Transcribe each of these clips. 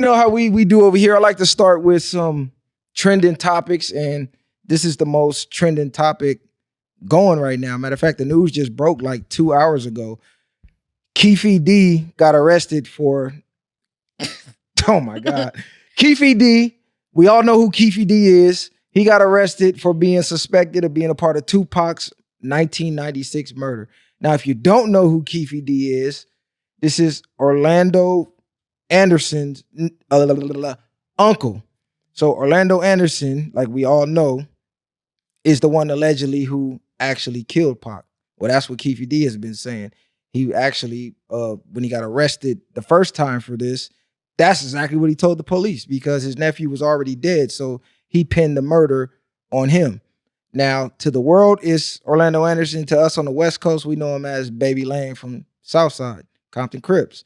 You know how we do over here. I like to start with some trending topics, and this is the most trending topic going right now. Matter of fact, the news just broke like 2 hours ago. Keffe D got arrested for, oh my God. Keffe D, we all know who Keffe D is. He got arrested for being suspected of being a part of Tupac's 1996 murder. Now, if you don't know who Keffe D is, this is Orlando Anderson's uncle. So Orlando Anderson, like we all know, is the one allegedly who actually killed Pac. Well, that's what Keffe D has been saying. He actually, when he got arrested the first time for this, that's exactly what he told the police because his nephew was already dead. So he pinned the murder on him. Now, to the world, it's Orlando Anderson. To us on the West Coast, we know him as Baby Lane from Southside, Compton Crips.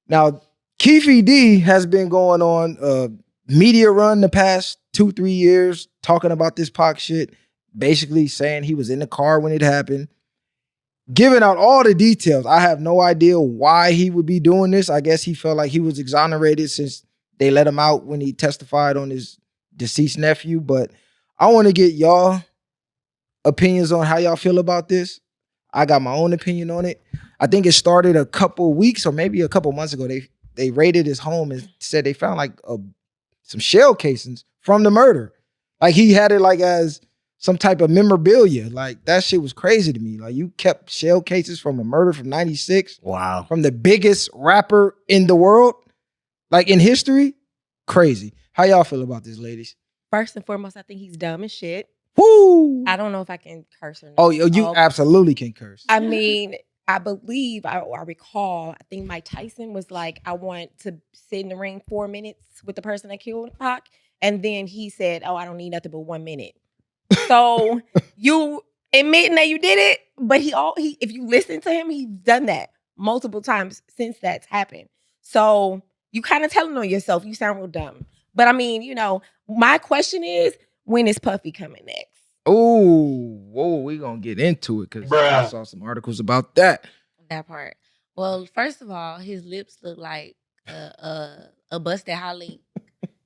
Now, Keffe D has been going on a media run the past 2-3 years talking about this Pac shit, basically saying he was in the car when it happened, giving out all the details. I have no idea why he would be doing this. I guess he felt like he was exonerated since they let him out when he testified on his deceased nephew. But I want to get y'all opinions on how y'all feel about this. I got my own opinion on it. I think it started a couple weeks or maybe a couple months ago. They raided his home and said they found like some shell casings from the murder. Like he had it like as some type of memorabilia. Like that shit was crazy to me. Like you kept shell cases from a murder from 96. Wow. From the biggest rapper in the world, like in history. Crazy. How y'all feel about this, ladies? First and foremost, I think he's dumb as shit. Woo! I don't know if I can curse or not. Oh, you absolutely can curse. I mean, I believe, I recall, I think Mike Tyson was like, I want to sit in the ring 4 minutes with the person that killed Pac. And then he said, oh, I don't need nothing but 1 minute. So you admitting that you did it, but he if you listen to him, he's done that multiple times since that's happened. So you kind of telling on yourself, you sound real dumb. But I mean, you know, my question is, when is Puffy coming next? Oh, whoa, we gonna get into it because I saw some articles about that. That part. Well, first of all, his lips look like a busted Holly.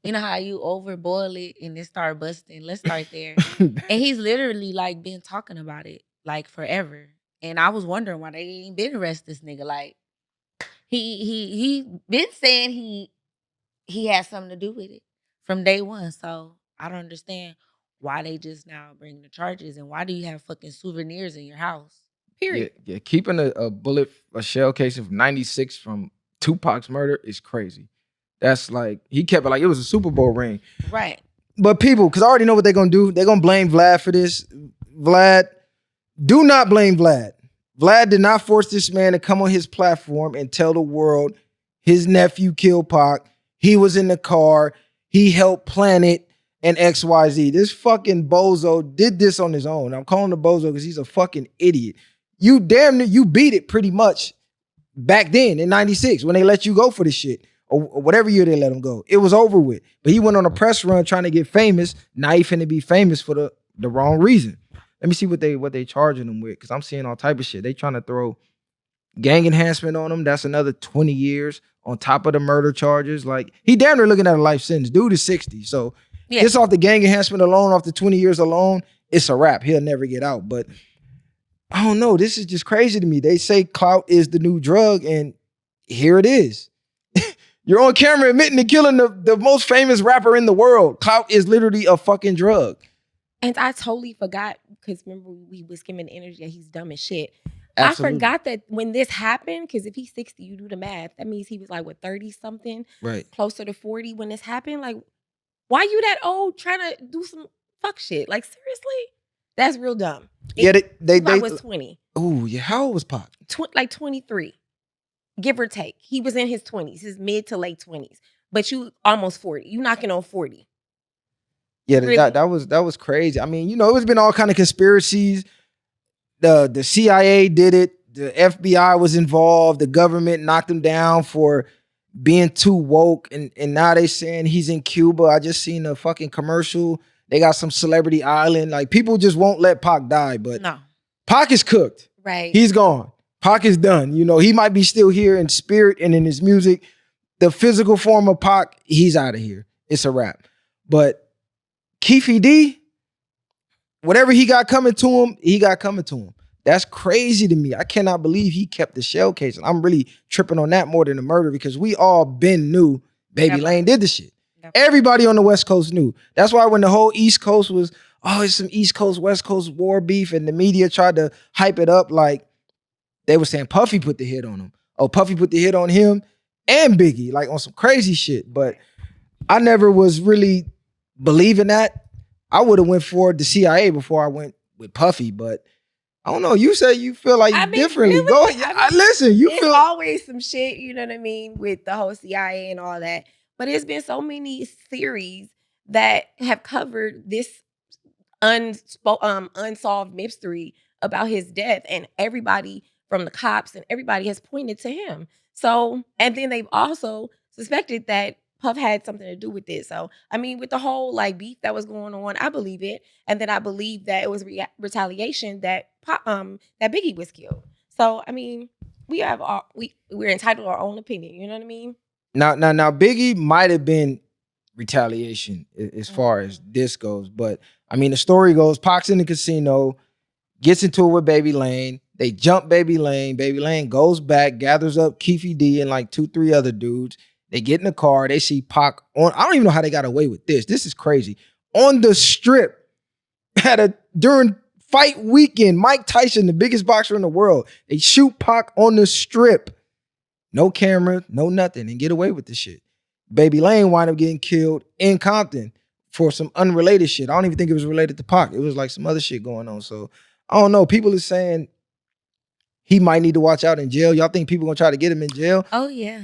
You know how you overboil it and it start busting? Let's start there. And he's literally like been talking about it like forever. And I was wondering why they ain't been arrest this nigga. Like he been saying he had something to do with it from day one. So I don't understand why they just now bring the charges and why do you have fucking souvenirs in your house? Period. Yeah, keeping a shell casing from 96 from Tupac's murder is crazy. That's like, he kept it like it was a Super Bowl ring. Right. But people, because I already know what they're going to do. They're going to blame Vlad for this. Vlad, do not blame Vlad. Vlad did not force this man to come on his platform and tell the world his nephew killed Pac. He was in the car. He helped plan it and XYZ. This fucking bozo did this on his own. I'm calling the bozo because he's a fucking idiot. You beat it pretty much back then in 96 when they let you go for this shit. Or whatever year they let him go. It was over with. But he went on a press run trying to get famous. Now he finna be famous for the wrong reason. Let me see what they charging him with, because I'm seeing all type of shit. They trying to throw gang enhancement on him. That's another 20 years on top of the murder charges. Like, he damn near looking at a life sentence. Dude is 60. So just off the gang enhancement alone, off the 20 years alone, it's a wrap. He'll never get out. But I don't know. This is just crazy to me. They say clout is the new drug, and here it is. You're on camera admitting to killing the most famous rapper in the world. Clout is literally a fucking drug. And I totally forgot, because remember we was giving the energy that he's dumb as shit. Absolutely. I forgot that when this happened, because if he's 60, you do the math. That means he was like, what, 30-something? Right. Closer to 40 when this happened? Like, why you that old trying to do some fuck shit? Like, seriously? That's real dumb. They was 20. Oh, yeah. How old was Pac? Like 23. Give or take. He was in his 20s, his mid to late 20s. But you almost 40. You knocking on 40. Yeah, really? that was crazy. I mean, you know, it's been all kind of conspiracies. The CIA did it. The FBI was involved. The government knocked him down for being too woke. And now they saying he's in Cuba. I just seen a fucking commercial. They got some celebrity island. Like, people just won't let Pac die. But no. Pac is cooked. Right. He's gone. Pac is done. You know, he might be still here in spirit and in his music, the physical form of Pac, he's out of here. It's a wrap. But Keffe D, whatever he got coming to him, he got coming to him. That's crazy to me. I cannot believe he kept the shell case. And I'm really tripping on that more than the murder because we all been knew Baby Lane did the shit. Everybody on the West Coast knew. That's why when the whole East Coast was, oh, it's some East Coast, West Coast war beef, and the media tried to hype it up like they were saying Puffy put the hit on him. Oh, Puffy put the hit on him and Biggie, like on some crazy shit. But I never was really believing that. I would have went for the CIA before I went with Puffy, but I don't know. You say you feel like differently. Really, Go ahead. Listen, you it's feel always some shit, you know what I mean, with the whole CIA and all that. But it's been so many series that have covered this unsolved mystery about his death, and everybody from the cops and everybody has pointed to him. So, and then they've also suspected that Puff had something to do with it. So, I mean, with the whole like beef that was going on, I believe it, and then I believe that it was retaliation that that Biggie was killed. So, I mean, we have we're entitled to our own opinion. You know what I mean? Now, Biggie might have been retaliation as far as this goes, but I mean, the story goes: Pac's in the casino, gets into it with Baby Lane. They jump Baby Lane. Baby Lane goes back, gathers up Keffe D and like 2-3 other dudes. They get in the car. They see Pac on. I don't even know how they got away with this. This is crazy. On the strip, during fight weekend, Mike Tyson, the biggest boxer in the world, they shoot Pac on the strip. No camera, no nothing, and get away with this shit. Baby Lane wind up getting killed in Compton for some unrelated shit. I don't even think it was related to Pac. It was like some other shit going on. So I don't know. People are saying he might need to watch out in jail. Y'all think people gonna try to get him in jail? Oh yeah.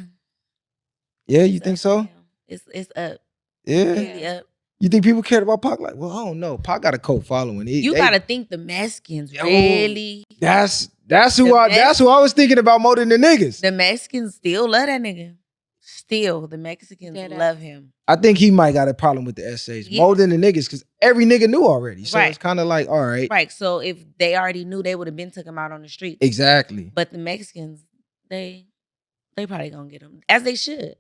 Yeah, you think so? It's up. Yeah. Really up. You think people cared about Pac? Like, well, I don't know. Pac got a cult following. You gotta think the Mexicans really. That's who I was thinking about more than the niggas. The Mexicans still love that nigga. Still, the Mexicans love him. I think he might got a problem with the essays more than the niggas because every nigga knew already. So it's kind of like, all right. Right. So if they already knew, they would have been took him out on the street. Exactly. But the Mexicans, they probably gonna get him, as they should.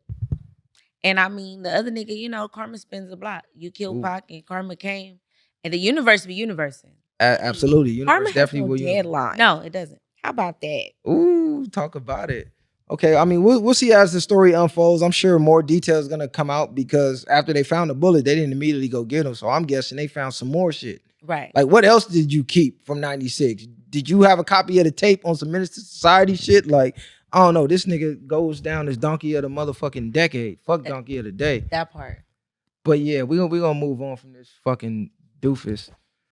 And I mean, the other nigga, you know, karma spins the block. You killed Pac and karma came. And the universe be universing. Absolutely. Universe karma definitely will. Deadline. No, it doesn't. How about that? Ooh, talk about it. Okay, I mean, we'll see as the story unfolds. I'm sure more details gonna come out because after they found the bullet, they didn't immediately go get him. So I'm guessing they found some more shit. Right. Like, what else did you keep from 96? Did you have a copy of the tape on some Minister Society shit? Like, I don't know. This nigga goes down as donkey of the motherfucking decade. Fuck donkey of the day. That part. But yeah, we gonna move on from this fucking doofus.